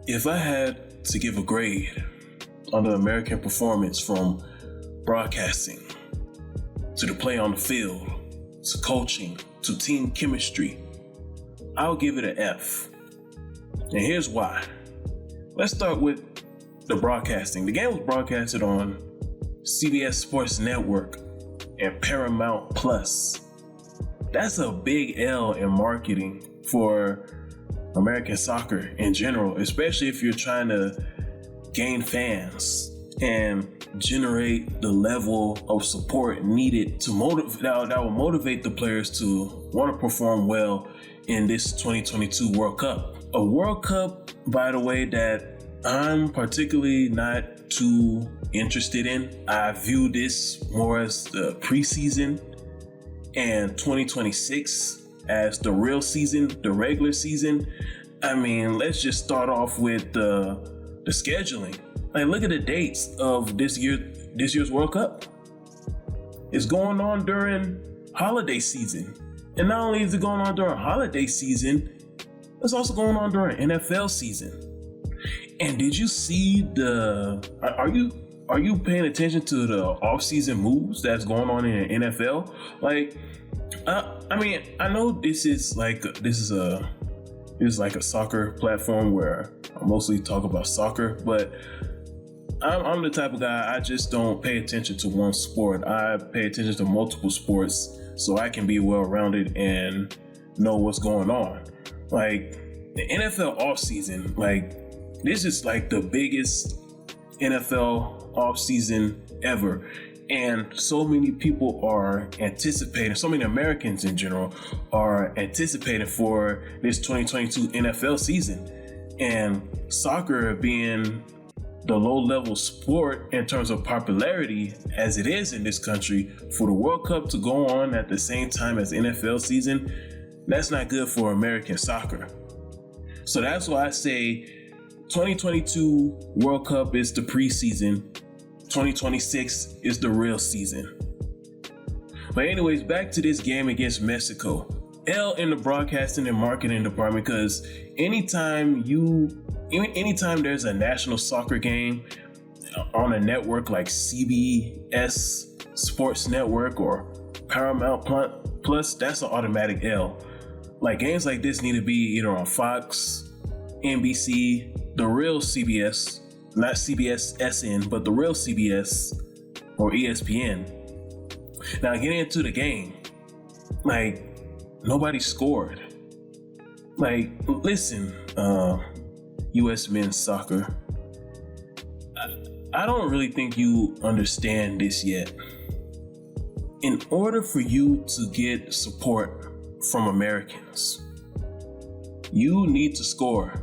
If I had to give a grade on the American performance from broadcasting to the play on the field, to coaching, to team chemistry, I'll give it an F. And here's why. Let's start with the broadcasting. The game was broadcasted on CBS Sports Network and Paramount Plus. That's a big L in marketing for American soccer in general, especially if you're trying to gain fans and generate the level of support needed to that will motivate the players to want to perform well in this 2022 World Cup. A World Cup, by the way, that I'm particularly not too interested in. I view this more as the preseason and 2026 as the real season, the regular season. I mean, let's just start off with the scheduling. Like, look at the dates of this year's World Cup. It's going on during holiday season. And not only is it going on during holiday season, it's also going on during NFL season. And did you see are you paying attention to the off-season moves that's going on in the NFL? Like, I mean, I know this is like a soccer platform where I mostly talk about soccer, but I'm the type of guy, I just don't pay attention to one sport. I pay attention to multiple sports so I can be well-rounded and know what's going on. Like, the NFL offseason, like, this is like the biggest NFL offseason ever. And so many people are anticipating, so many Americans in general are anticipating for this 2022 NFL season. And soccer being the low-level sport in terms of popularity as it is in this country, for the World Cup to go on at the same time as NFL season, that's not good for American soccer. So that's why I say 2022 World Cup is the preseason, 2026 is the real season. But anyways, back to this game against Mexico. L in the broadcasting and marketing department, because anytime there's a national soccer game on a network like CBS Sports Network or Paramount Plus, that's an automatic L. Like, games like this need to be either on Fox, NBC, the real CBS, not CBS SN, but the real CBS or ESPN. Now, getting into the game, like, nobody scored. Like, listen, US men's soccer, I don't really think you understand this yet. In order for you to get support from Americans, you need to score.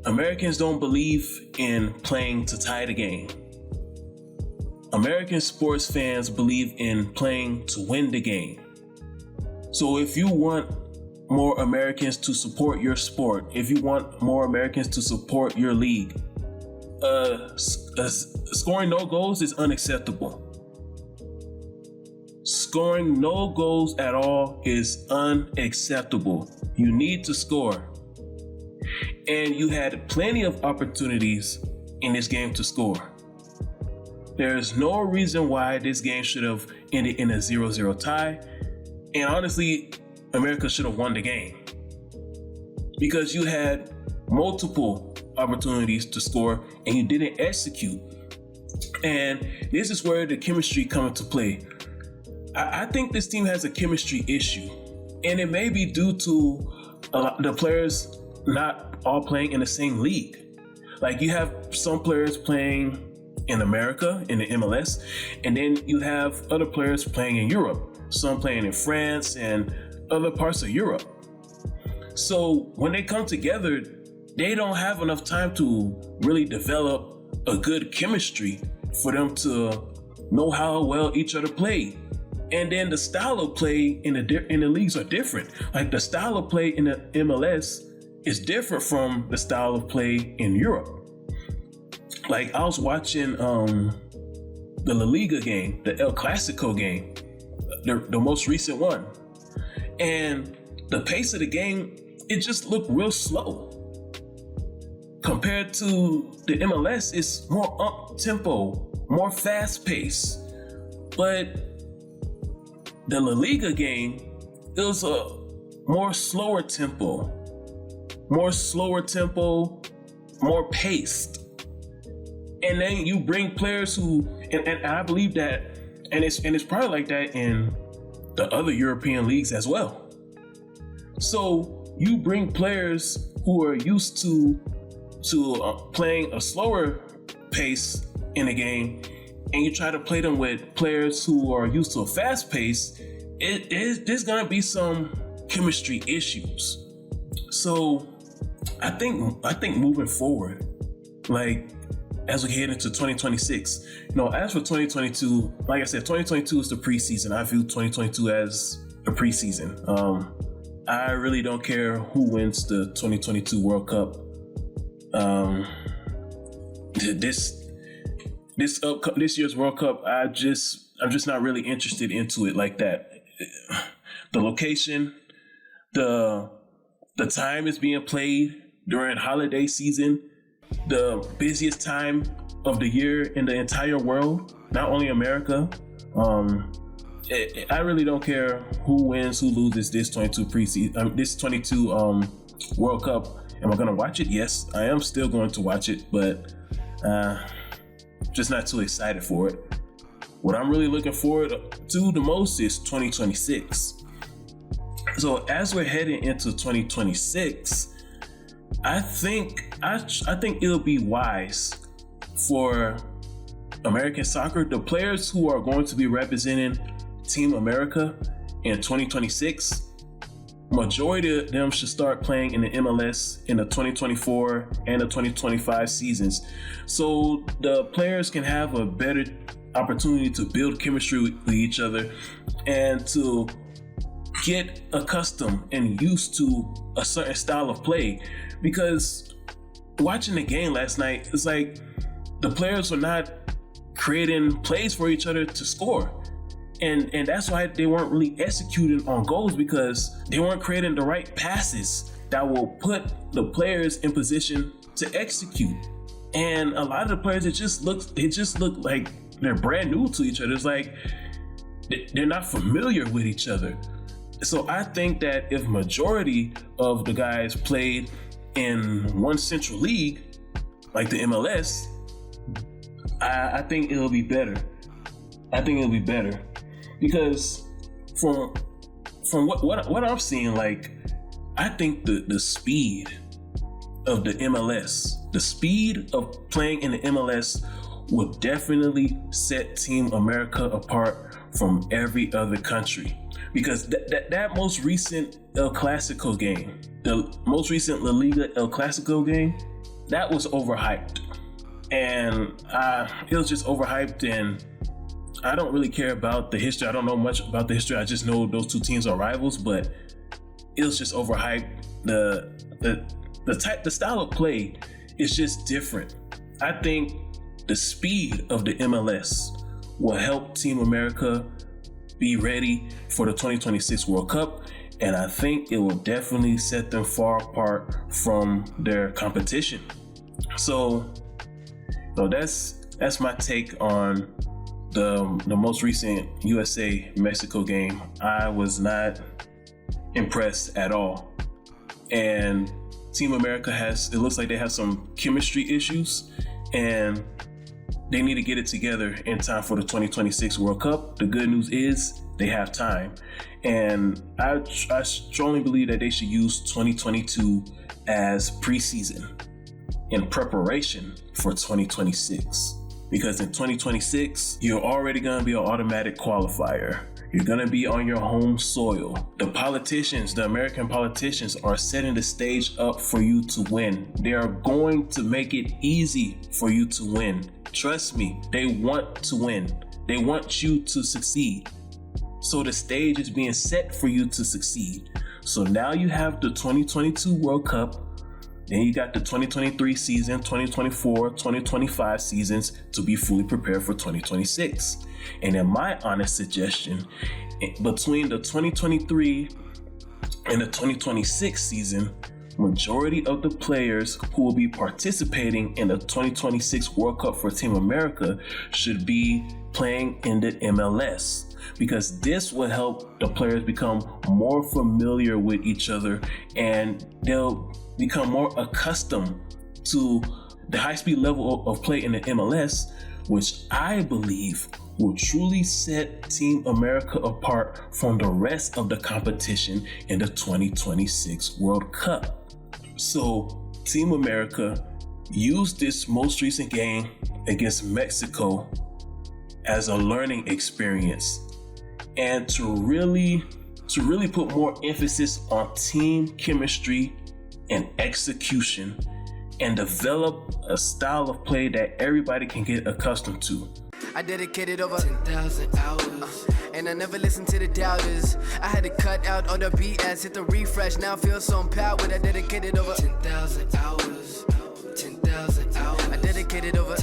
Americans don't believe in playing to tie the game. American sports fans believe in playing to win the game. So if you want more Americans to support your sport, if you want more Americans to support your league, scoring no goals is unacceptable. Scoring no goals at all is unacceptable. You need to score. And you had plenty of opportunities in this game to score. There's no reason why this game should have ended in a 0-0 tie. And honestly, America should have won the game, because you had multiple opportunities to score and you didn't execute. And this is where the chemistry comes into play. I think this team has a chemistry issue, and it may be due to the players not all playing in the same league. Like, you have some players playing in America, in the MLS, and then you have other players playing in Europe, some playing in France and other parts of Europe. So when they come together, they don't have enough time to really develop a good chemistry for them to know how well each other play. And then the style of play in the leagues are different. Like, the style of play in the MLS is different from the style of play in Europe. Like, I was watching the La Liga game, the El Clasico game, the most recent one. And the pace of the game, it just looked real slow. compared to the MLS, it's more up-tempo, more fast-paced. But the La Liga game, it was a more slower tempo, more paced. And then you bring players who, and I believe that, and it's probably like that in the other European leagues as well. So you bring players who are used to playing a slower pace in a game, and you try to play them with players who are used to a fast pace. There's gonna be some chemistry issues. So I think moving forward, like as we head into 2026, as for 2022, like I said, 2022 is the preseason. I view 2022 as a preseason. I really don't care who wins the 2022 World Cup. This year's World Cup, I'm just not really interested into it like that. The location, the time is being played during holiday season, the busiest time of the year in the entire world, not only America. I really don't care who wins, who loses this 22 World Cup. Am I going to watch it? Yes, I am still going to watch it, but just not too excited for it. What I'm really looking forward to the most is 2026. So as we're heading into 2026, I think it'll be wise for American soccer, the players who are going to be representing Team America in 2026, majority of them should start playing in the MLS in the 2024 and the 2025 seasons, so the players can have a better opportunity to build chemistry with each other and to get accustomed and used to a certain style of play. Because watching the game last night, it's like the players were not creating plays for each other to score. And that's why they weren't really executing on goals, because they weren't creating the right passes that will put the players in position to execute. And a lot of the players, it just look like they're brand new to each other. It's like they're not familiar with each other. So I think that if majority of the guys played in one central league, like the MLS, I think it'll be better. Because from what I'm seeing, like, I think the speed of the MLS, the speed of playing in the MLS will definitely set Team America apart from every other country. Because that most recent El Clasico game, the most recent La Liga El Clasico game, that was overhyped. And it was just overhyped, and I don't really care about the history. I don't know much about the history. I just know those two teams are rivals, but it was just overhyped. The style of play is just different. I think the speed of the MLS will help Team America be ready for the 2026 World Cup, and I think it will definitely set them far apart from their competition. So that's my take on the most recent USA-Mexico game. I was not impressed at all. And Team America it looks like they have some chemistry issues, and they need to get it together in time for the 2026 World Cup. The good news is they have time. And I strongly believe that they should use 2022 as preseason in preparation for 2026. Because in 2026, you're already going to be an automatic qualifier. You're going to be on your home soil. The American politicians are setting the stage up for you to win. They are going to make it easy for you to win. Trust me, they want to win. They want you to succeed. So the stage is being set for you to succeed. So now you have the 2022 World Cup. Then you got the 2023 season, 2024, 2025 seasons to be fully prepared for 2026. And in my honest suggestion, between the 2023 and the 2026 season, majority of the players who will be participating in the 2026 World Cup for Team America should be playing in the MLS, because this will help the players become more familiar with each other and they'll become more accustomed to the high-speed level of play in the MLS, which I believe will truly set Team America apart from the rest of the competition in the 2026 World Cup. So Team America used this most recent game against Mexico as a learning experience and to really put more emphasis on team chemistry and execution and develop a style of play that everybody can get accustomed to. I dedicated over 10,000 hours, and I never listened to the doubters. I had to cut out on the BS, hit the refresh, now I feel so empowered. I dedicated over 10,000 hours, 10,000 hours. I dedicated over